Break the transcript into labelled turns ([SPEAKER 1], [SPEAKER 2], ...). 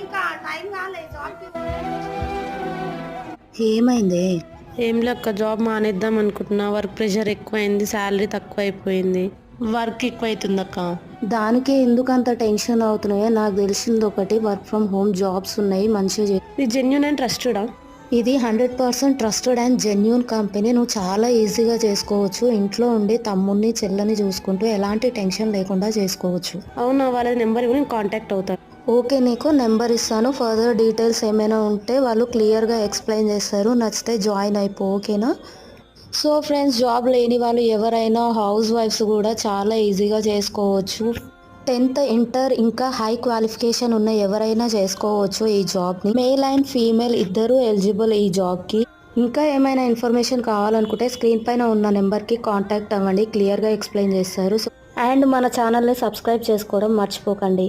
[SPEAKER 1] ఇంకా టైం కాలే జాబ్కి.
[SPEAKER 2] ఏమైంది?
[SPEAKER 3] ఏం లెక్క జాబ్ మానేద్దాం అనుకుంటున్నా. వర్క్ ప్రెషర్ ఎక్కువైంది, శాలరీ తక్కువ అయిపోయింది. వర్క్ ఎక్కువైతుంది అక్క.
[SPEAKER 2] దానికి ఎందుకు అంత టెన్షన్ అవుతున్నాయో నాకు తెలిసింది ఒకటి, వర్క్ ఫ్రమ్ హోమ్ జాబ్స్ ఉన్నాయి మంచిగా.
[SPEAKER 3] ఇది జెన్యూన్ అండ్ ట్రస్టెడా?
[SPEAKER 2] ఇది 100% ట్రస్టెడ్ అండ్ జెన్యూన్ కంపెనీ. నువ్వు చాలా ఈజీగా చేసుకోవచ్చు. ఇంట్లో ఉండి తమ్ముడిని చెల్లని చూసుకుంటూ ఎలాంటి టెన్షన్ లేకుండా చేసుకోవచ్చు.
[SPEAKER 3] అవునా, వాళ్ళ నెంబర్ ఇవ్వు, నేను కాంటాక్ట్ అవుతాను.
[SPEAKER 2] ఓకే, నీకు నెంబర్ ఇస్తాను. ఫర్దర్ డీటెయిల్స్ ఏమైనా ఉంటే వాళ్ళు క్లియర్గా ఎక్స్ప్లెయిన్ చేస్తారు. నచ్చితే జాయిన్ అయిపో, ఓకేనా? సో ఫ్రెండ్స్, జాబ్ లేని వాళ్ళు ఎవరైనా హౌస్ వైఫ్స్ కూడా చాలా ఈజీగా చేసుకోవచ్చు. 10th ఇంటర్ ఇంకా హై క్వాలిఫికేషన్ ఉన్న ఎవరైనా చేసుకోవచ్చు ఈ జాబ్ని. మేల్ అండ్ ఫీమేల్ ఇద్దరు ఎలిజిబుల్ ఈ జాబ్కి. ఇంకా ఏమైనా ఇన్ఫర్మేషన్ కావాలనుకుంటే స్క్రీన్ పైన ఉన్న నెంబర్కి కాంటాక్ట్ అవ్వండి, క్లియర్గా ఎక్స్ప్లెయిన్ చేస్తారు. అండ్ మన ఛానల్ని సబ్స్క్రైబ్ చేసుకోవడం మర్చిపోకండి.